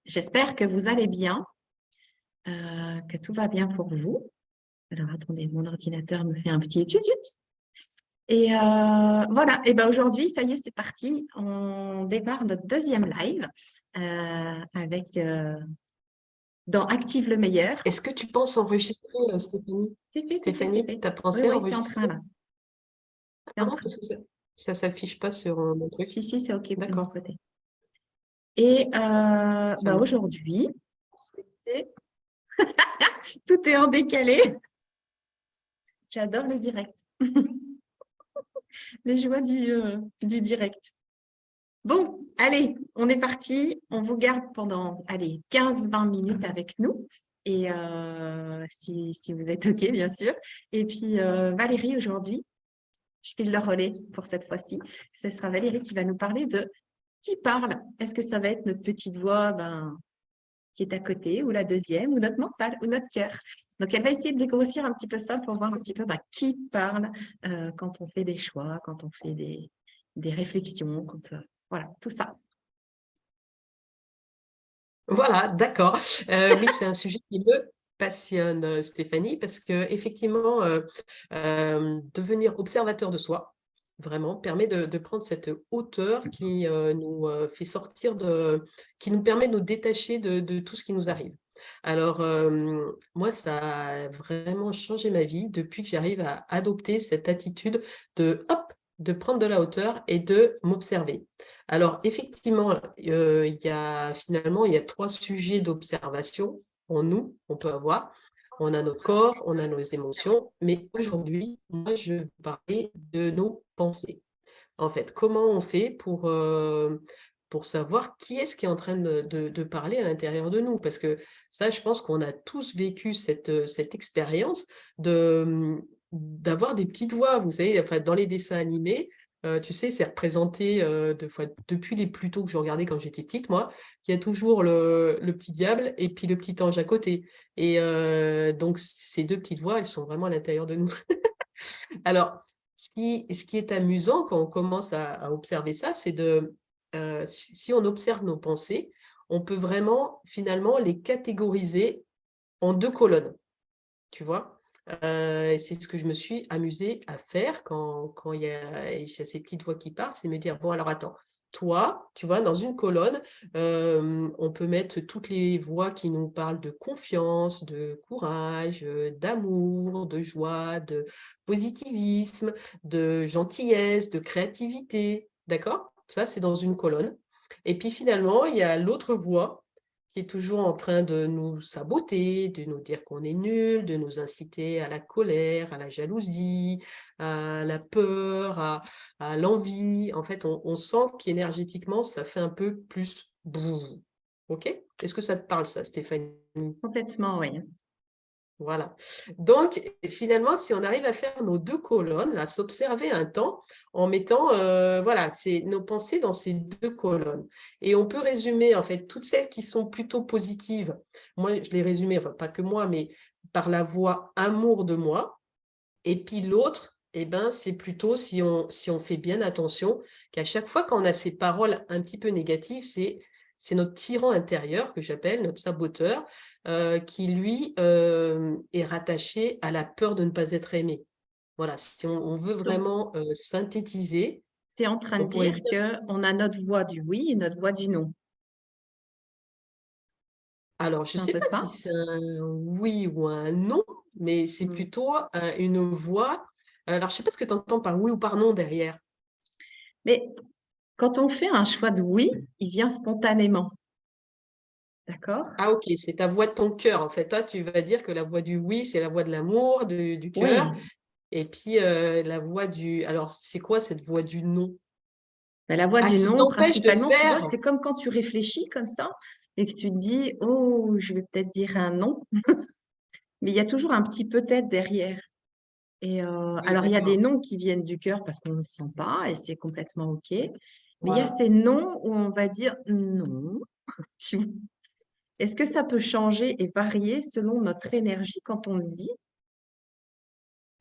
J'espère que vous allez bien, que tout va bien pour vous. Alors, attendez, mon ordinateur me fait un petit tut. Et voilà, et ben aujourd'hui, ça y est, c'est parti. On démarre notre deuxième live avec dans Active le meilleur. Est-ce que tu penses enregistrer, Stéphanie? C'est fait, c'est fait, c'est Stéphanie, fait. tu as Oui, pensé à oui, c'est en train enregistrer? là. C'est Ah en non, train. parce que ça s'affiche pas sur mon truc. Si, c'est OK de mon D'accord, côté. Et ça ben marche. aujourd'hui, tout est en décalé. J'adore le direct. Les joies du direct. Bon, allez, on est parti. On vous garde pendant, allez, 15-20 minutes avec nous. Et si vous êtes OK, bien sûr. Et puis, Valérie, aujourd'hui, je file le relais pour cette fois-ci. Ce sera Valérie qui va nous parler de qui parle. Est-ce que ça va être notre petite voix qui est à côté, ou la deuxième, ou notre mental, ou notre cœur? Donc, elle va essayer de dégrossir un petit peu ça pour voir un petit peu qui parle quand on fait des choix, quand on fait des réflexions, voilà, tout ça. Voilà, d'accord. Oui, c'est un sujet qui me passionne, Stéphanie, parce que effectivement, devenir observateur de soi, vraiment, permet de prendre cette hauteur qui nous fait sortir qui nous permet de nous détacher de tout ce qui nous arrive. Alors, moi, ça a vraiment changé ma vie depuis que j'arrive à adopter cette attitude de prendre de la hauteur et de m'observer. Alors, effectivement, il y a trois sujets d'observation en nous qu'on peut avoir. On a notre corps, on a nos émotions, mais aujourd'hui, moi, je vais parler de nos pensées. En fait, comment on fait pour savoir qui est-ce qui est en train de parler à l'intérieur de nous? Parce que ça, je pense qu'on a tous vécu cette expérience d'avoir des petites voix, vous savez, enfin, dans les dessins animés, tu sais, c'est représenté depuis les plus tôt que je regardais quand j'étais petite, moi, il y a toujours le petit diable et puis le petit ange à côté. Et donc, ces deux petites voix, elles sont vraiment à l'intérieur de nous. Alors, ce qui est amusant quand on commence à observer ça, c'est si on observe nos pensées, on peut vraiment, finalement, les catégoriser en deux colonnes, tu vois. Et c'est ce que je me suis amusée à faire quand il y a ces petites voix qui parlent, c'est me dire, bon, alors attends, toi, tu vois, dans une colonne, on peut mettre toutes les voix qui nous parlent de confiance, de courage, d'amour, de joie, de positivisme, de gentillesse, de créativité, d'accord? Ça, c'est dans une colonne. Et puis finalement, il y a l'autre voix qui est toujours en train de nous saboter, de nous dire qu'on est nul, de nous inciter à la colère, à la jalousie, à la peur, à l'envie. En fait, on sent qu'énergétiquement, ça fait un peu plus boum. OK? Est-ce que ça te parle, ça, Stéphanie? Complètement, oui. Voilà. Donc, finalement, si on arrive à faire nos deux colonnes, à s'observer un temps en mettant, voilà, nos pensées dans ces deux colonnes. Et on peut résumer, en fait, toutes celles qui sont plutôt positives. Moi, je les résumais, enfin, pas que moi, mais par la voix amour de moi. Et puis l'autre, eh ben, c'est plutôt, si on fait bien attention, qu'à chaque fois qu'on a ces paroles un petit peu négatives, c'est notre tyran intérieur, que j'appelle notre saboteur, qui, lui, est rattaché à la peur de ne pas être aimé. Voilà, si on veut Donc, vraiment synthétiser, tu es en train on de pourrait dire dire, qu'on a notre voix du oui et notre voix du non. alors, je C'est ne un sais peu pas si ça? c'est un oui ou un non, mais c'est Mm. plutôt une voix. Alors, je ne sais pas ce que tu entends par oui ou par non derrière. Mais quand on fait un choix de oui, il vient spontanément. D'accord? Ah ok, c'est ta voix de ton cœur. En fait, toi, tu vas dire que la voix du oui, c'est la voix de l'amour, du cœur. Oui. Et puis la voix du... Alors, c'est quoi cette voix du non? Mais la voix Ah, du qui non, t'empêche de principalement, tu vois, faire. c'est comme quand tu réfléchis comme ça et que tu te dis, oh, je vais peut-être dire un non, mais il y a toujours un petit peut-être derrière. Et Oui, alors, il y a des d'accord. noms qui viennent du cœur parce qu'on ne le sent pas et c'est complètement OK. Mais il y a Voilà. ces noms où on va dire non. Tu vois. Est-ce que ça peut changer et varier selon notre énergie quand on le dit?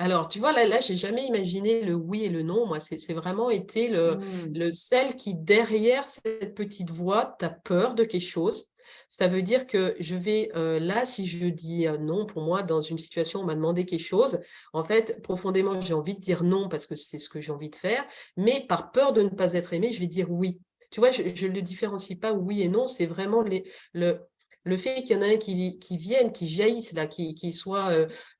Alors, tu vois, là, j'ai jamais imaginé le oui et le non. Moi, c'est vraiment été Hmm. celle qui, derrière cette petite voix, t'as peur de quelque chose. Ça veut dire que je vais, là, si je dis non, pour moi, dans une situation, on m'a demandé quelque chose, en fait, profondément, j'ai envie de dire non parce que c'est ce que j'ai envie de faire, mais par peur de ne pas être aimée, je vais dire oui. Tu vois, je ne le différencie pas oui et non, c'est vraiment le fait qu'il y en a un qui vienne, qui jaillisse, là, qui soit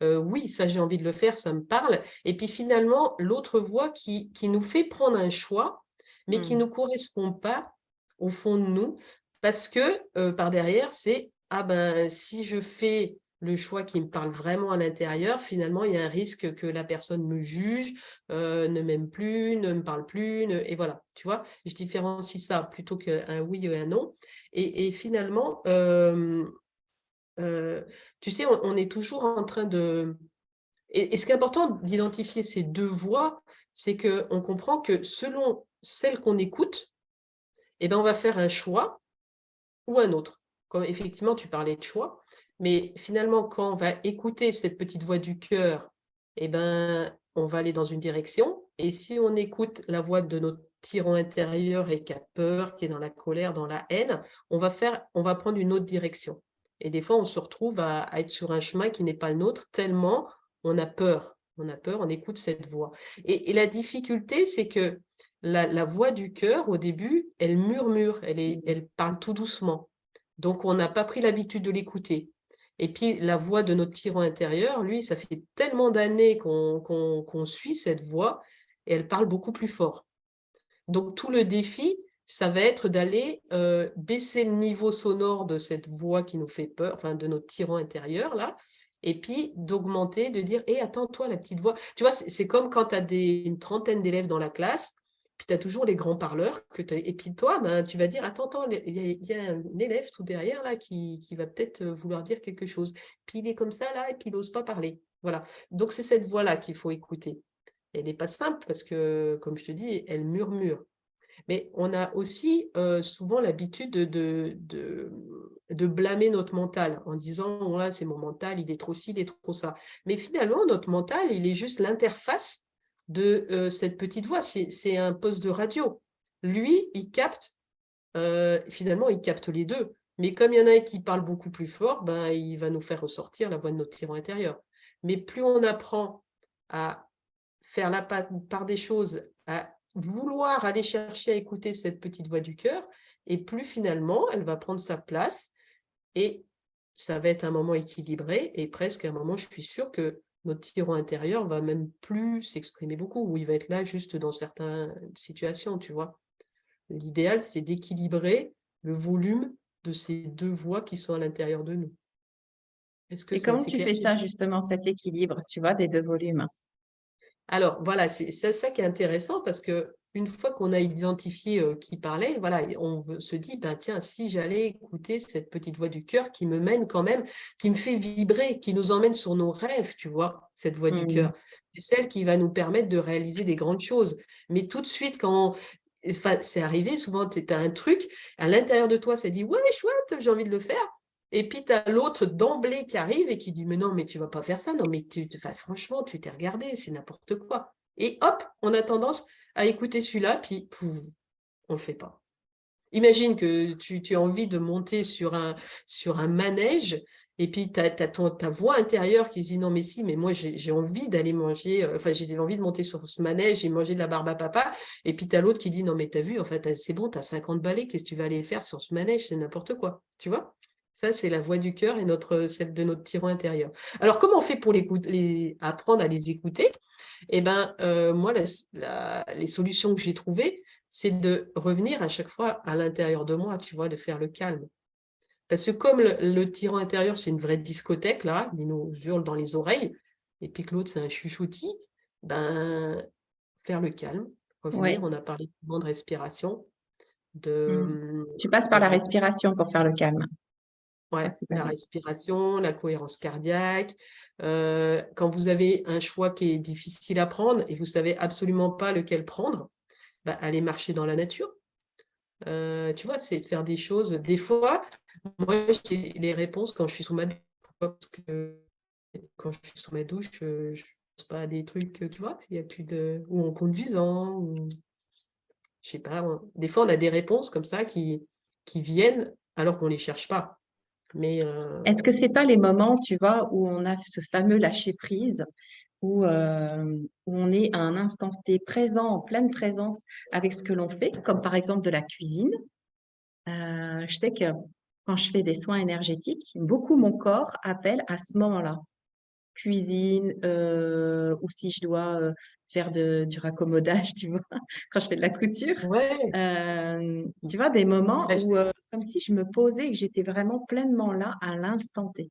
oui, ça j'ai envie de le faire, ça me parle. Et puis finalement, l'autre voix qui nous fait prendre un choix, mais qui ne nous correspond pas au fond de nous, parce que par derrière, c'est ah ben si je fais le choix qui me parle vraiment à l'intérieur, finalement, il y a un risque que la personne me juge, ne m'aime plus, ne me parle plus, et voilà, tu vois, je différencie ça plutôt qu'un oui et un non. Et finalement, tu sais, on est toujours en train de... Et ce qui est important d'identifier ces deux voix, c'est qu'on comprend que selon celle qu'on écoute, eh ben, on va faire un choix ou un autre. Comme effectivement, tu parlais de choix, mais finalement, quand on va écouter cette petite voix du cœur, eh ben, on va aller dans une direction. Et si on écoute la voix de notre tyran intérieur et qui a peur, qui est dans la colère, dans la haine, on va prendre une autre direction. Et des fois, on se retrouve à être sur un chemin qui n'est pas le nôtre, tellement on a peur. On a peur, on écoute cette voix. Et la difficulté, c'est que la voix du cœur, au début, elle murmure, elle parle tout doucement. Donc, on n'a pas pris l'habitude de l'écouter. Et puis, la voix de notre tyran intérieur, lui, ça fait tellement d'années qu'on suit cette voix et elle parle beaucoup plus fort. Donc, tout le défi, ça va être d'aller baisser le niveau sonore de cette voix qui nous fait peur, enfin, de notre tyran intérieur, là, et puis d'augmenter, de dire, hé, attends, toi, la petite voix. Tu vois, c'est comme quand tu as une trentaine d'élèves dans la classe, puis tu as toujours les grands parleurs, et puis toi, ben, tu vas dire, attends, il y a un élève tout derrière, là, qui va peut-être vouloir dire quelque chose. Puis il est comme ça, là, et puis il n'ose pas parler. Voilà. Donc, c'est cette voix-là qu'il faut écouter. Elle n'est pas simple parce que, comme je te dis, elle murmure. Mais on a aussi souvent l'habitude de blâmer notre mental en disant ouais, c'est mon mental, il est trop ci, il est trop ça. Mais finalement, notre mental, il est juste l'interface de cette petite voix. C'est un poste de radio. Lui, il capte, finalement, il capte les deux. Mais comme il y en a un qui parle beaucoup plus fort, ben, il va nous faire ressortir la voix de notre tyran intérieur. Mais plus on apprend à faire la part des choses, à vouloir aller chercher à écouter cette petite voix du cœur, et plus finalement, elle va prendre sa place, et ça va être un moment équilibré, et presque un moment, je suis sûre que notre tyran intérieur va même plus s'exprimer beaucoup, ou il va être là juste dans certaines situations, tu vois. L'idéal, c'est d'équilibrer le volume de ces deux voix qui sont à l'intérieur de nous. Est-ce que Et c'est comment assez tu clair? fais ça, justement, cet équilibre, tu vois, des deux volumes? Alors voilà, c'est ça qui est intéressant parce que une fois qu'on a identifié qui parlait, voilà, se dit, ben tiens, si j'allais écouter cette petite voix du cœur qui me mène quand même, qui me fait vibrer, qui nous emmène sur nos rêves, tu vois, cette voix du cœur. C'est celle qui va nous permettre de réaliser des grandes choses. Mais tout de suite, enfin, c'est arrivé, souvent, tu as un truc, à l'intérieur de toi, ça dit, ouais, chouette, j'ai envie de le faire. Et puis, tu as l'autre d'emblée qui arrive et qui dit, mais non, mais tu vas pas faire ça. Non, mais franchement, tu t'es regardé, c'est n'importe quoi. Et hop, on a tendance à écouter celui-là, puis pouf, on le fait pas. Imagine que tu as envie de monter sur un manège, et puis tu as, ta voix intérieure qui se dit, non, mais si, mais moi, j'ai envie d'aller manger, enfin, j'ai envie de monter sur ce manège et manger de la barbe à papa. Et puis, tu as l'autre qui dit, non, mais t'as vu, en fait, c'est bon, tu as 50 balais, qu'est-ce que tu vas aller faire sur ce manège? C'est n'importe quoi. Tu vois? Ça, c'est la voix du cœur et celle de notre tyran intérieur. Alors, comment on fait pour apprendre à les écouter? Eh ben, moi, les solutions que j'ai trouvées, c'est de revenir à chaque fois à l'intérieur de moi, tu vois, de faire le calme. Parce que comme le tyran intérieur, c'est une vraie discothèque, là, il nous hurle dans les oreilles, et puis que l'autre, c'est un chuchoutis, ben, faire le calme, revenir, Oui. on a parlé de respiration, Tu passes par de la respiration pour faire le calme, ouais, la principalement. respiration, la cohérence cardiaque. Quand vous avez un choix qui est difficile à prendre et vous ne savez absolument pas lequel prendre, bah, allez marcher dans la nature. Tu vois, c'est de faire des choses. Des fois, moi, j'ai les réponses quand je suis sous ma douche. Parce que quand je suis sous ma douche, je ne pense pas à des trucs, tu vois, s'il y a plus de... ou en conduisant, ou je sais pas. Des fois, on a des réponses comme ça qui viennent alors qu'on ne les cherche pas. Mais Est-ce que c'est pas les moments, tu vois, où on a ce fameux lâcher prise, où on est à un instant T présent, en pleine présence avec ce que l'on fait, comme par exemple de la cuisine. Je sais que quand je fais des soins énergétiques, beaucoup mon corps appelle à ce moment-là. Cuisine, ou si je dois faire du raccommodage, tu vois, quand je fais de la couture. ouais, Tu vois, des moments ben, où, comme si je me posais et que j'étais vraiment pleinement là à l'instant T.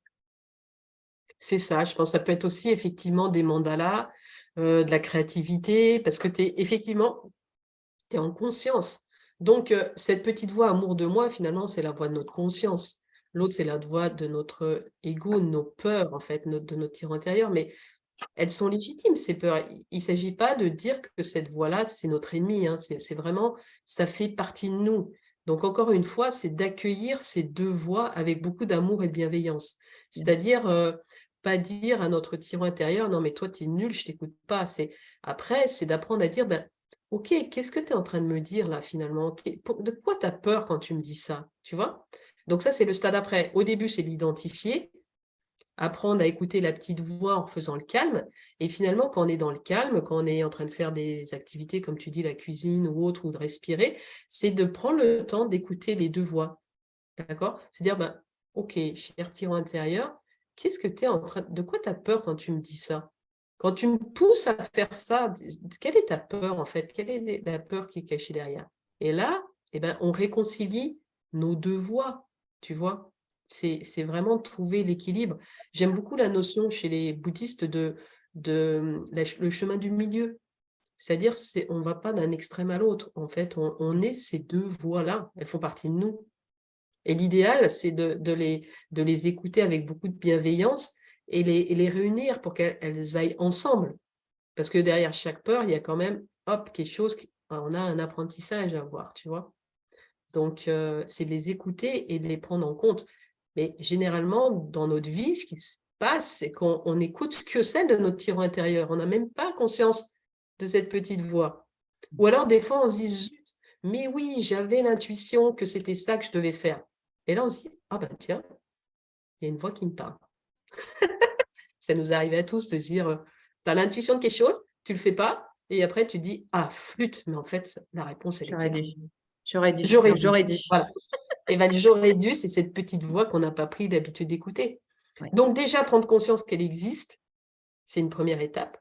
c'est ça. Je pense que ça peut être aussi effectivement des mandalas, de la créativité, parce que effectivement, tu es en conscience. Donc, cette petite voix amour de moi, finalement, c'est la voix de notre conscience. L'autre, c'est la voix de notre ego, de nos peurs, en fait, de notre tyran intérieur. Mais elles sont légitimes, ces peurs. Il ne s'agit pas de dire que cette voix-là, c'est notre ennemi, hein. C'est vraiment, ça fait partie de nous. Donc, encore une fois, c'est d'accueillir ces deux voix avec beaucoup d'amour et de bienveillance. Bien sûr. C'est-à-dire, pas dire à notre tyran intérieur, non, mais toi, tu es nul, je t'écoute pas. Après, c'est d'apprendre à dire, ben, ok, qu'est-ce que tu es en train de me dire là, finalement? De quoi tu as peur quand tu me dis ça? Tu vois? Donc, ça, c'est le stade après. Au début, c'est l'identifier, apprendre à écouter la petite voix en faisant le calme. Et finalement, quand on est dans le calme, quand on est en train de faire des activités, comme tu dis, la cuisine ou autre, ou de respirer, c'est de prendre le temps d'écouter les deux voix. D'accord? C'est dire, ben, ok, cher tyran intérieur, qu'est-ce que tu es en train de quoi tu as peur quand tu me dis ça? Quand tu me pousses à faire ça, quelle est ta peur en fait? Quelle est la peur qui est cachée derrière? Et là, eh ben, on réconcilie nos deux voix, tu vois? C'est vraiment trouver l'équilibre. J'aime beaucoup la notion chez les bouddhistes le chemin du milieu. C'est-à-dire, on ne va pas d'un extrême à l'autre. En fait, on est ces deux voies-là. Elles font partie de nous. Et l'idéal, c'est de les écouter avec beaucoup de bienveillance et les réunir pour qu'elles aillent ensemble. Parce que derrière chaque peur, il y a quand même, hop, quelque chose, on a un apprentissage à avoir, tu vois. Donc, c'est de les écouter et de les prendre en compte. Mais généralement, dans notre vie, ce qui se passe, c'est qu'on n'écoute que celle de notre tyran intérieur. On n'a même pas conscience de cette petite voix. Ou alors, des fois, on se dit, zut, mais oui, j'avais l'intuition que c'était ça que je devais faire. Et là, on se dit, ah ben tiens, il y a une voix qui me parle. Ça nous arrive à tous de se dire, tu as l'intuition de quelque chose, tu le fais pas, et après tu dis, ah, flûte, mais en fait, la réponse, elle était J'aurais là. dû. J'aurais dû. J'aurais Non, dû. j'aurais dû. Voilà. Et ben, j'aurais dû, c'est cette petite voix qu'on n'a pas pris d'habitude d'écouter. Ouais. Donc déjà, prendre conscience qu'elle existe, c'est une première étape.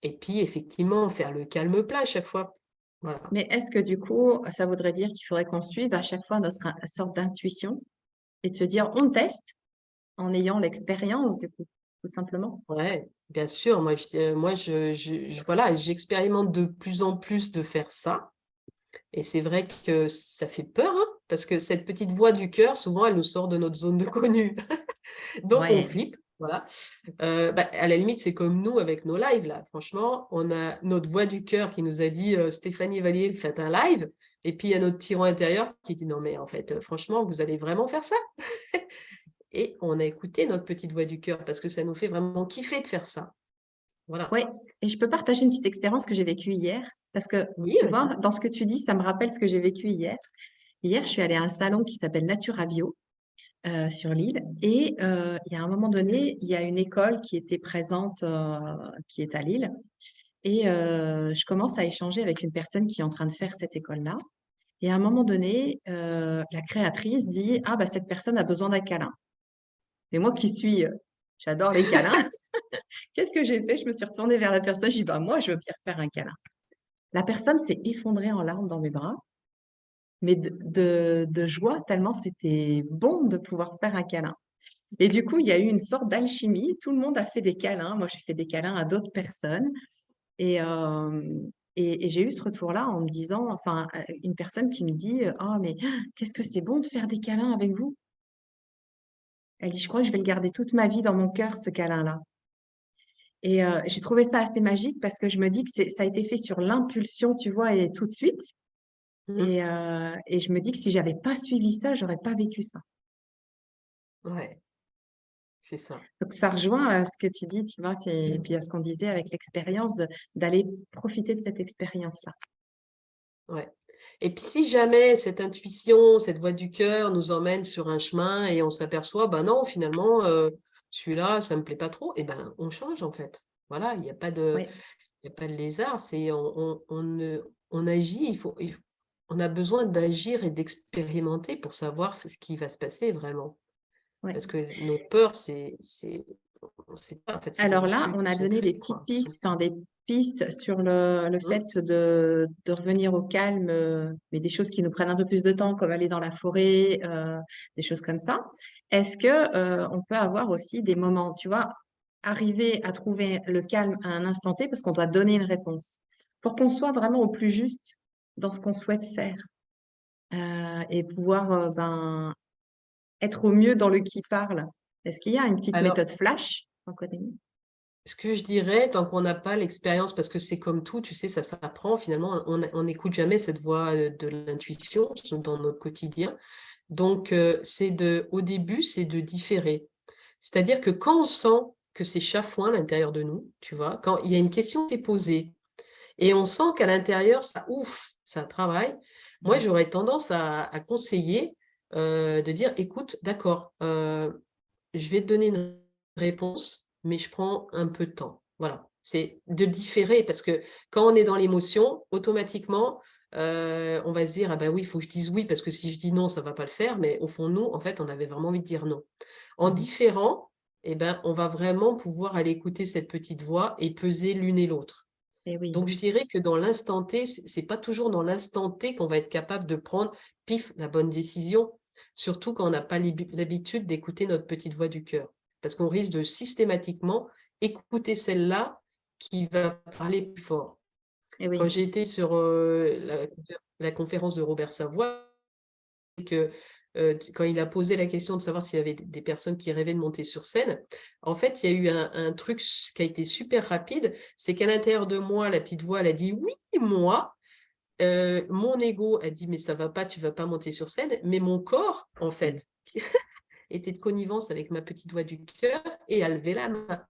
Et puis, effectivement, faire le calme plat à chaque fois. Voilà. Mais est-ce que du coup, ça voudrait dire qu'il faudrait qu'on suive à chaque fois notre sorte d'intuition et de se dire on teste en ayant l'expérience du coup, tout simplement. Ouais, bien sûr. Voilà, j'expérimente de plus en plus de faire ça. Et c'est vrai que ça fait peur, hein, parce que cette petite voix du cœur, souvent, elle nous sort de notre zone de connu. Donc, on Ouais, flippe, voilà. À la limite, c'est comme nous avec nos lives, là. Franchement, on a notre voix du cœur qui nous a dit Stéphanie Valier, faites un live. Et puis, il y a notre tyran intérieur qui dit non, mais en fait, franchement, vous allez vraiment faire ça? Et on a écouté notre petite voix du cœur parce que ça nous fait vraiment kiffer de faire ça. Voilà. ouais. Et je peux partager une petite expérience que j'ai vécue hier parce que Oui, tu vas-y. vois, dans ce que tu dis, ça me rappelle ce que j'ai vécu hier. Hier, je suis allée à un salon qui s'appelle Natura Bio sur l'île et il y a un moment donné, il y a une école qui était présente, qui est à Lille et je commence à échanger avec une personne qui est en train de faire cette école-là. Et à un moment donné, la créatrice dit: «Ah bah, cette personne a besoin d'un câlin». Et moi qui suis, j'adore les câlins, qu'est-ce que j'ai fait? Je me suis retournée vers la personne, j'ai dit: «Bah, moi, je veux bien faire un câlin». La personne s'est effondrée en larmes dans mes bras, mais de joie tellement c'était bon de pouvoir faire un câlin. Et du coup, il y a eu une sorte d'alchimie, tout le monde a fait des câlins. Moi, j'ai fait des câlins à d'autres personnes et j'ai eu ce retour-là en me disant enfin, une personne qui me dit: «Oh mais qu'est-ce que c'est bon de faire des câlins avec vous». Elle dit: «Je crois que je vais le garder toute ma vie dans mon cœur ce câlin-là». Et j'ai trouvé ça assez magique parce que je me dis que ça a été fait sur l'impulsion, tu vois? Et tout de suite Mhm. et je me dis que si j'avais pas suivi ça, j'aurais pas vécu ça. Ouais, c'est ça. Donc ça rejoint à ce que tu dis, tu vois? Et puis à ce qu'on disait avec l'expérience d'aller profiter de cette expérience-là. Ouais. Et puis, si jamais cette intuition, cette voix du cœur nous emmène sur un chemin et on s'aperçoit, ben non, finalement, celui-là, ça ne me plaît pas trop, et ben on change en fait. Voilà, il n'y a pas de, Oui, il y a pas de lézard, c'est on agit, on a besoin d'agir et d'expérimenter pour savoir ce qui va se passer vraiment. oui. Parce que nos peurs, on sait pas, en fait, c'est pas Alors des là, trucs on qui a sont donné des faits, petites quoi. pistes, enfin des pistes sur le Hum, fait de revenir au calme, mais des choses qui nous prennent un peu plus de temps, comme aller dans la forêt, des choses comme ça. Est-ce que on peut avoir aussi des moments, tu vois, arriver à trouver le calme à un instant T parce qu'on doit donner une réponse, pour qu'on soit vraiment au plus juste dans ce qu'on souhaite faire et pouvoir ben, être au mieux dans le qui parle. Est-ce qu'il y a une petite Alors, méthode flash qu'on connaît? ce que je dirais, tant qu'on n'a pas l'expérience, parce que c'est comme tout, tu sais, ça s'apprend, finalement, on n'écoute jamais cette voix de l'intuition dans notre quotidien. Donc, au début, c'est de différer. C'est-à-dire que quand on sent que c'est chafouin à l'intérieur de nous, tu vois, quand il y a une question qui est posée et on sent qu'à l'intérieur, ça ouf, ça travaille, moi, j'aurais tendance à conseiller de dire, écoute, d'accord, je vais te donner une réponse, mais je prends un peu de temps. Voilà, c'est de différer parce que quand on est dans l'émotion, automatiquement, on va se dire, ah ben oui, il faut que je dise oui parce que si je dis non, ça ne va pas le faire. Mais au fond, nous, en fait, on avait vraiment envie de dire non. En Mhm. différant, eh ben, on va vraiment pouvoir aller écouter cette petite voix et peser l'une et l'autre. Eh oui, Donc, je dirais que dans l'instant T, c'est pas toujours dans l'instant T qu'on va être capable de prendre, pif, la bonne décision, surtout quand on n'a pas l'habitude d'écouter notre petite voix du cœur. Parce qu'on risque de systématiquement écouter celle-là qui va parler plus fort. eh Quand oui. j'ai été sur la conférence de Robert Savoie, que quand il a posé la question de savoir s'il y avait des personnes qui rêvaient de monter sur scène, en fait, il y a eu un truc qui a été super rapide, c'est qu'à l'intérieur de moi, la petite voix, elle a dit oui, moi. Mon ego a dit mais ça va pas, tu vas pas monter sur scène, mais mon corps, en fait, était de connivence avec ma petite voix du cœur et a levé la main.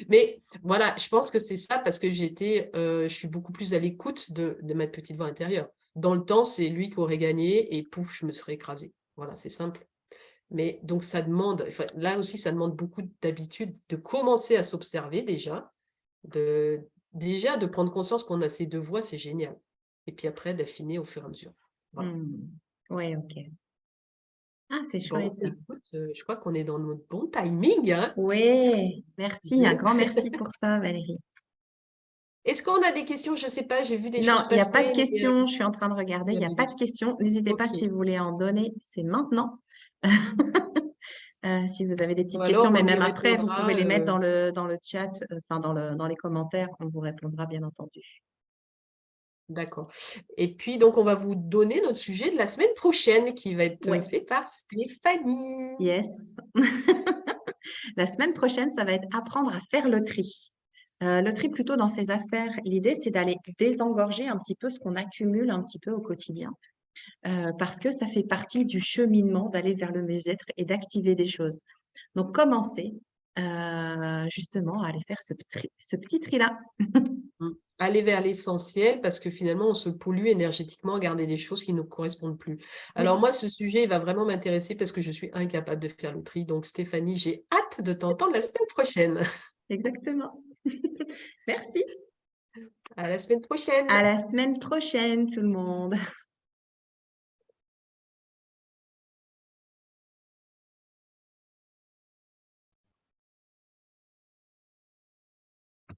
Mais voilà, je pense que c'est ça parce que je suis beaucoup plus à l'écoute de ma petite voix intérieure. Dans le temps, c'est lui qui aurait gagné et pouf, je me serais écrasée. Voilà, c'est simple. Mais donc ça demande, enfin, là aussi, ça demande beaucoup d'habitude de commencer à s'observer déjà de prendre conscience qu'on a ces deux voix, c'est génial. Et puis après, d'affiner au fur et à mesure. Voilà. Oui, ok. Ah, c'est Bon, chouette. écoute, je crois qu'on est dans notre bon timing, hein. Oui, merci. Un Zé. grand merci pour ça, Valérie. Est-ce qu'on a des questions? Je ne sais pas, j'ai vu des Non, choses il n'y a pas de passer, mais questions. Je suis en train de regarder. il Il y n'y a avait pas des... de questions. N'hésitez pas Ok. si vous voulez en donner. C'est maintenant. Si vous avez des Ou petites questions, alors, mais on y même après, vous pouvez répondra. les mettre dans le chat, enfin dans les commentaires. On vous répondra, bien entendu. D'accord. Et puis, donc, on va vous donner notre sujet de la semaine prochaine qui va être Oui, fait par Stéphanie. yes. La semaine prochaine, ça va être apprendre à faire le tri. Le tri plutôt dans ses affaires. L'idée, c'est d'aller désengorger un petit peu ce qu'on accumule un petit peu au quotidien, parce que ça fait partie du cheminement d'aller vers le mieux-être et d'activer des choses. Donc, commencez justement à aller faire ce petit tri-là. Mm. Aller vers l'essentiel parce que finalement, on se pollue énergétiquement à garder des choses qui ne nous correspondent plus. Alors Oui, moi, ce sujet il va vraiment m'intéresser parce que je suis incapable de faire le tri. Donc Stéphanie, j'ai hâte de t'entendre la semaine prochaine. exactement. Merci. À la semaine prochaine. À la semaine prochaine, tout le monde.